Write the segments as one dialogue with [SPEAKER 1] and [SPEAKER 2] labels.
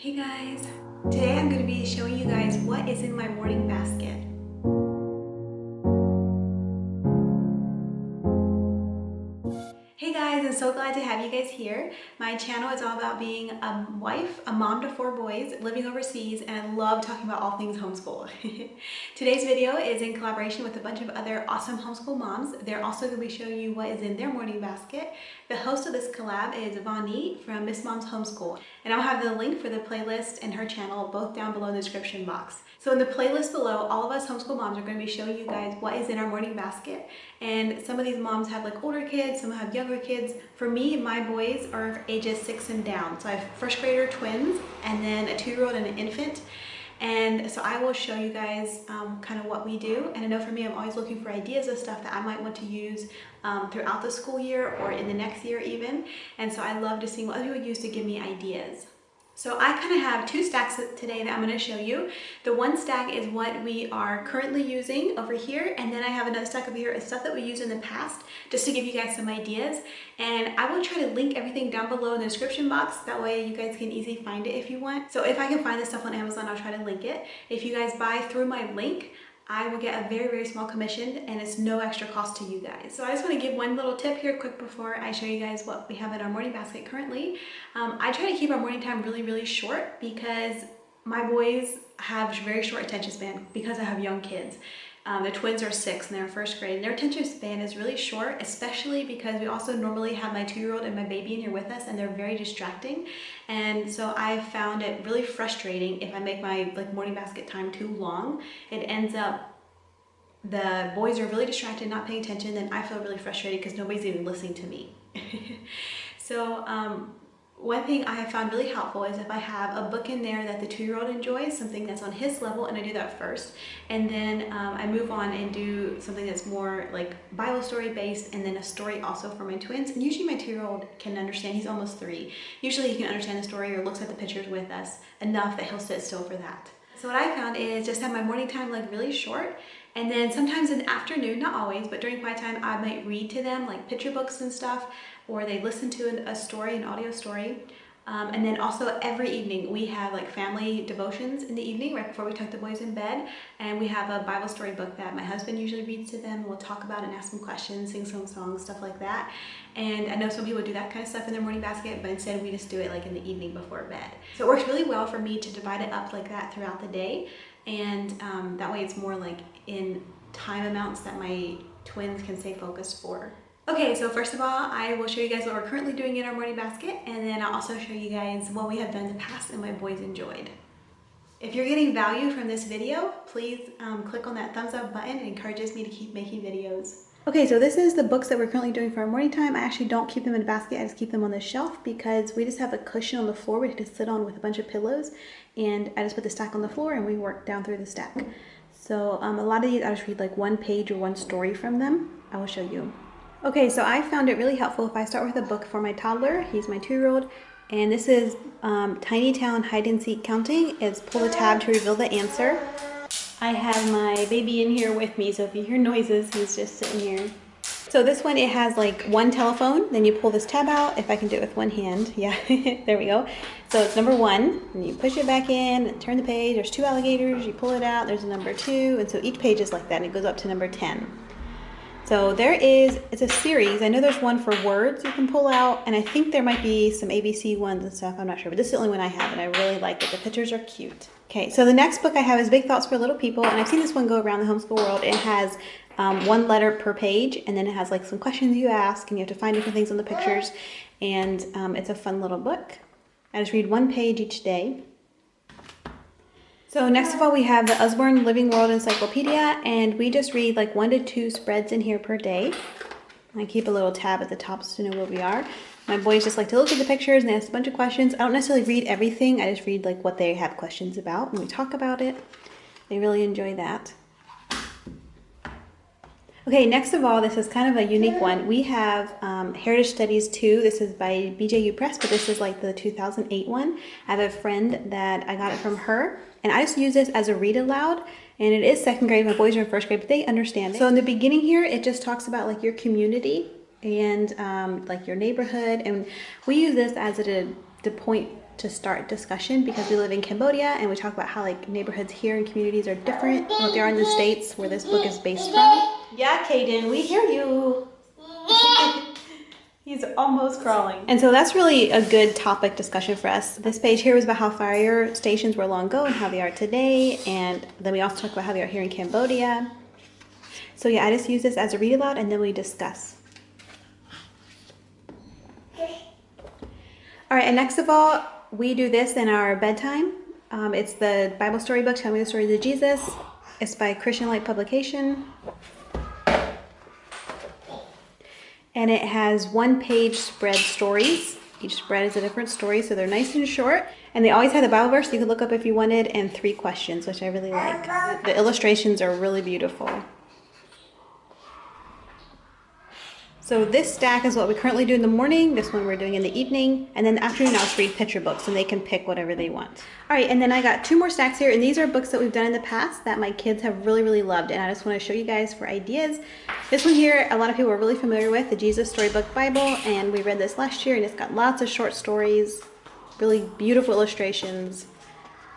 [SPEAKER 1] Hey guys, today I'm going to be showing you guys what is in my morning basket. Hey guys, I'm so glad to have you guys here. My channel is all about being a wife, a mom to 4 boys, living overseas, and I love talking about all things homeschool. Today's video is in collaboration with a bunch of other awesome homeschool moms. They're also going to be showing you what is in their morning basket. The host of this collab is Vani from Miss Mom's Homeschool, and I'll have the link for the playlist and her channel both down below in the description box. So in the playlist below, all of us homeschool moms are going to be showing you guys what is in our morning basket. And some of these moms have like older kids, some have younger kids. For me, my boys are ages 6 and down. So I have first grader twins and then a 2-year-old and an infant. And so I will show you guys kind of what we do. And I know for me, I'm always looking for ideas of stuff that I might want to use throughout the school year or in the next year even. And so I love to see what other people use to give me ideas. So I kind of have 2 stacks today that I'm going to show you. The one stack is what we are currently using over here, and then I have another stack over here of stuff that we used in the past, just to give you guys some ideas. And I will try to link everything down below in the description box, that way you guys can easily find it if you want. So if I can find this stuff on Amazon, I'll try to link it. If you guys buy through my link, I will get a very, very small commission, and it's no extra cost to you guys. So I just want to give one little tip here quick before I show you guys what we have in our morning basket currently. I try to keep our morning time really, really short because my boys have very short attention span because I have young kids. The twins are 6 and they're in first grade, and their attention span is really short, especially because we also normally have my 2-year-old and my baby in here with us, and they're very distracting. And so I've found it really frustrating if I make my morning basket time too long. It ends up the boys are really distracted, not paying attention, then I feel really frustrated because nobody's even listening to me. So one thing I have found really helpful is if I have a book in there that the 2-year-old enjoys, something that's on his level, and I do that first. And then I move on and do something that's more like Bible story based, and then a story also for my twins. And usually my 2-year-old can understand, he's almost 3. Usually he can understand the story or looks at the pictures with us enough that he'll sit still for that. So what I found is just have my morning time really short, and then sometimes in the afternoon, not always, but during quiet time, I might read to them like picture books and stuff, or they listen to a story, an audio story. And then also every evening we have family devotions in the evening right before we tuck the boys in bed, and we have a Bible story book that my husband usually reads to them. We'll talk about it and ask them questions, sing some songs, stuff like that. And I know some people do that kind of stuff in their morning basket, but instead we just do it in the evening before bed. So it works really well for me to divide it up like that throughout the day, and that way it's more in time amounts that my twins can stay focused for. Okay, so first of all, I will show you guys what we're currently doing in our morning basket, and then I'll also show you guys what we have done in the past and my boys enjoyed. If you're getting value from this video, please click on that thumbs up button. It encourages me to keep making videos. Okay, so this is the books that we're currently doing for our morning time. I actually don't keep them in a basket, I just keep them on the shelf because we just have a cushion on the floor we just sit on with a bunch of pillows, and I just put the stack on the floor and we work down through the stack. So a lot of these I just read one page or one story from them. I will show you. Okay, so I found it really helpful if I start with a book for my toddler. He's my 2-year-old, and this is Tiny Town Hide and Seek Counting. It's pull the tab to reveal the answer. I have my baby in here with me, so if you hear noises, he's just sitting here. So this one, it has one telephone, then you pull this tab out. If I can do it with one hand, yeah, there we go. So it's number 1, and you push it back in, and turn the page. There's 2 alligators, you pull it out, there's a number 2, and so each page is like that, and it goes up to number 10. So it's a series. I know there's one for words you can pull out, and I think there might be some ABC ones and stuff, I'm not sure, but this is the only one I have, and I really like it. The pictures are cute. Okay, so the next book I have is Big Thoughts for Little People, and I've seen this one go around the homeschool world. It has 1 letter per page, and then it has some questions you ask, and you have to find different things on the pictures, and it's a fun little book. I just read 1 page each day. So next of all, we have the Usborne Living World Encyclopedia, and we just read 1 to 2 spreads in here per day. I keep a little tab at the top so to know where we are. My boys just like to look at the pictures and they ask a bunch of questions. I don't necessarily read everything, I just read what they have questions about, and we talk about it. They really enjoy that. Okay, next of all, this is kind of a unique one. We have Heritage Studies 2. This is by BJU Press, but this is the 2008 one. I have a friend that I got it from her, and I just use this as a read aloud, and it is 2nd grade. My boys are in 1st grade, but they understand it. So in the beginning here, it just talks about your community and your neighborhood, and we use this as to point to start discussion because we live in Cambodia and we talk about how like neighborhoods here and communities are different than what they are in the States where this book is based from. Yeah, Caden, we hear you. He's almost crawling. And so that's really a good topic discussion for us. This page here was about how fire stations were long ago and how they are today. And then we also talk about how they are here in Cambodia. So yeah, I just use this as a read aloud and then we discuss. All right, and next of all, we do this in our bedtime. It's the Bible storybook, Tell Me the Stories of Jesus. It's by Christian Light Publication. And it has 1-page spread stories. Each spread is a different story, so they're nice and short. And they always have the Bible verse you could look up if you wanted, and 3 questions, which I really like. The illustrations are really beautiful. So this stack is what we currently do in the morning. This one we're doing in the evening. And then the afternoon I'll just read picture books and they can pick whatever they want. All right, and then I got 2 more stacks here. And these are books that we've done in the past that my kids have really, really loved. And I just want to show you guys for ideas. This one here, a lot of people are really familiar with, the Jesus Storybook Bible. And we read this last year and it's got lots of short stories, really beautiful illustrations.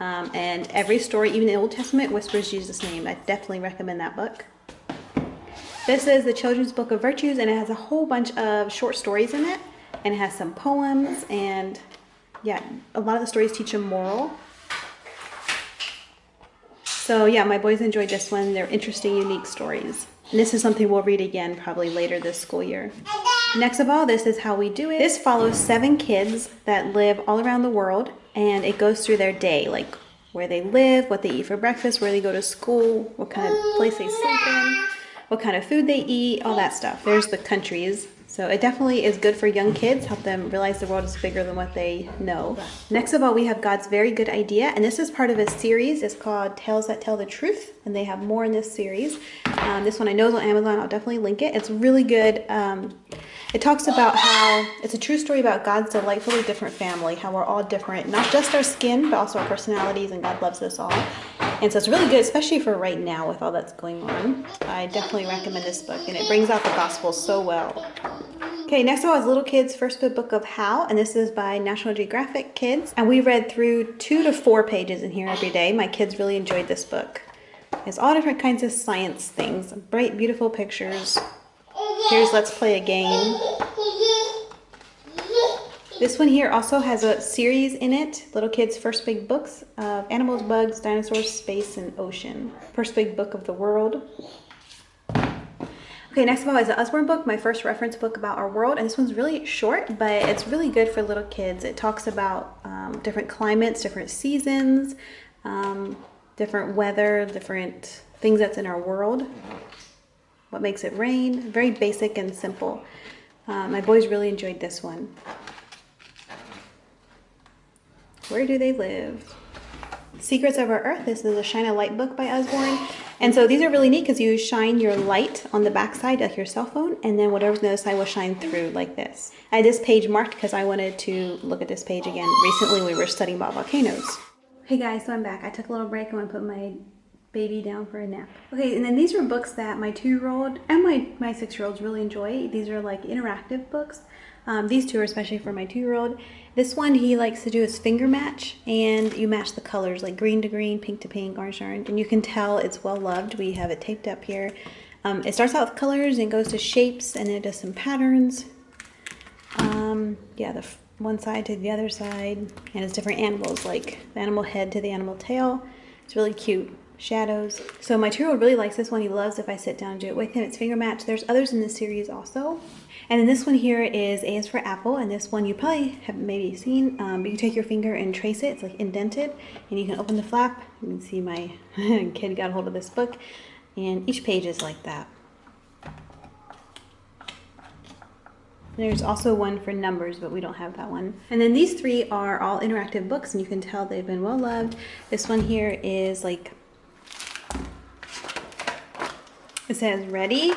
[SPEAKER 1] And every story, even the Old Testament, whispers Jesus' name. I definitely recommend that book. This is the Children's Book of Virtues, and it has a whole bunch of short stories in it, and it has some poems, and yeah, a lot of the stories teach a moral. So yeah, my boys enjoyed this one. They're interesting, unique stories. And this is something we'll read again probably later this school year. Next of all, this is how we do it. This follows 7 kids that live all around the world, and it goes through their day, like where they live, what they eat for breakfast, where they go to school, what kind of place they sleep in, what kind of food they eat, all that stuff. There's the countries. So it definitely is good for young kids, help them realize the world is bigger than what they know. Next of all, we have God's Very Good Idea, and this is part of a series. It's called Tales That Tell the Truth, and they have more in this series. This one I know is on Amazon. I'll definitely link it. It's really good. It talks about how it's a true story about God's delightfully different family, how we're all different, not just our skin, but also our personalities, and God loves us all. And so it's really good, especially for right now with all that's going on. I definitely recommend this book, and it brings out the gospel so well. Okay, next of all is Little Kids' First Good Book of How, and this is by National Geographic Kids. And we read through 2 to 4 pages in here every day. My kids really enjoyed this book. It's all different kinds of science things, bright, beautiful pictures. Here's Let's Play a Game. This one here also has a series in it, Little Kids' First Big Books of Animals, Bugs, Dinosaurs, Space, and Ocean. First Big Book of the World. Okay, next of all is the Usborne book, my first reference book about our world. And this one's really short, but it's really good for little kids. It talks about different climates, different seasons, different weather, different things that's in our world. What makes it rain. Very basic and simple. My boys really enjoyed this one. Where do they live? Secrets of Our Earth. This is a Shine a Light book by Usborne. And so these are really neat because you shine your light on the back side like your cell phone, and then whatever's on the other side will shine through like this. I had this page marked because I wanted to look at this page again. Recently we were studying about volcanoes. Hey guys, so I'm back. I took a little break. I want to put my baby down for a nap. Okay, and then these are books that my 2-year-old and my 6-year-olds really enjoy. These are like interactive books. These 2 are especially for my 2-year-old. This one he likes to do is finger match, and you match the colors like green to green, pink to pink, orange to orange, and you can tell it's well loved. We have it taped up here. It starts out with colors and goes to shapes, and then it does some patterns. Yeah, the one side to the other side, and it's different animals, like the animal head to the animal tail. It's really cute. Shadows. So my 2-year-old really likes this one. He loves if I sit down and do it with him. It's finger match. There's others in this series also. And then this one here is A is for Apple, and this one you probably have maybe seen. But you can take your finger and trace it. It's like indented, and you can open the flap. You can see my kid got a hold of this book, and each page is like that. There's also one for numbers, but we don't have that one. And then these 3 are all interactive books, and you can tell they've been well loved. This one here is like, it says ready,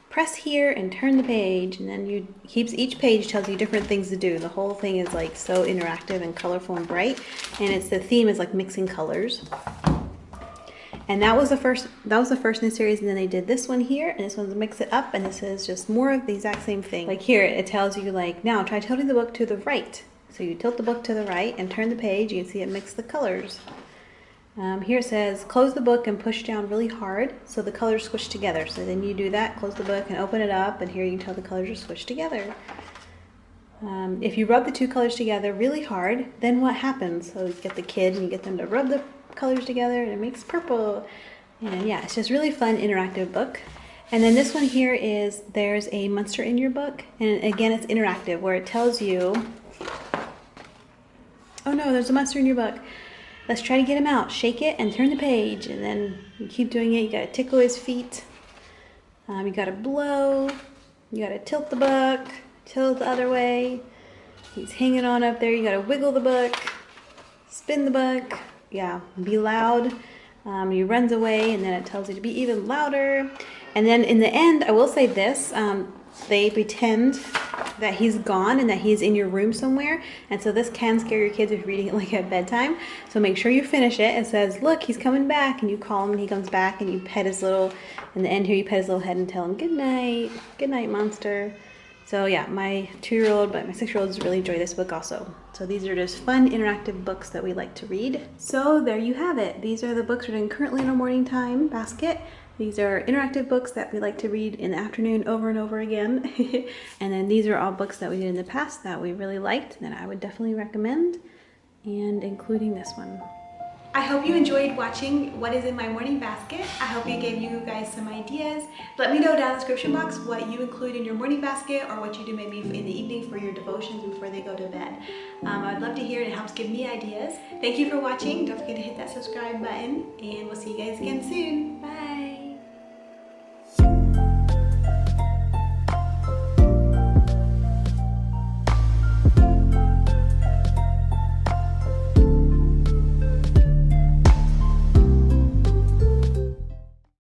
[SPEAKER 1] press here and turn the page, and then each page tells you different things to do. The whole thing is like so interactive and colorful and bright, and the theme is like mixing colors. And that was the first in the series, and then they did this one here, and this one's Mix It Up, and this is just more of the exact same thing. Like here, it tells you like, now try tilting the book to the right. So you tilt the book to the right and turn the page. You can see it mixed the colors. Here it says, close the book and push down really hard so the colors squish together. So then you do that, close the book and open it up, and here you can tell the colors are squished together. If you rub the two colors together really hard, then what happens? So you get the kid and you get them to rub the colors together and it makes purple. And yeah, it's just really fun, interactive book. And then this one here is, there's a monster in your book. And again, it's interactive where it tells you, oh no, there's a monster in your book. Let's try to get him out. Shake it and turn the page. And then you keep doing it. You gotta tickle his feet. You gotta blow. You gotta tilt the book. Tilt the other way. He's hanging on up there. You gotta wiggle the book, spin the book. Yeah, be loud. He runs away, and then it tells you to be even louder. And then in the end, I will say this: they pretend that he's gone and that he's in your room somewhere. And so this can scare your kids if you're reading it like at bedtime. So make sure you finish it. It says, "Look, he's coming back," and you call him, and he comes back, and you pet his little. In the end here, you pet his little head and tell him, "Good night, monster." So yeah, my 2-year-old, but my 6-year-olds really enjoy this book also. So these are just fun, interactive books that we like to read. So there you have it. These are the books we're doing currently in our morning time basket. These are interactive books that we like to read in the afternoon over and over again. And then these are all books that we did in the past that we really liked, that I would definitely recommend, and including this one. I hope you enjoyed watching what is in my morning basket. I hope it gave you guys some ideas. Let me know down in the description box what you include in your morning basket or what you do maybe in the evening for your devotions before they go to bed. I'd love to hear it. It helps give me ideas. Thank you for watching. Don't forget to hit that subscribe button, and we'll see you guys again soon. Bye.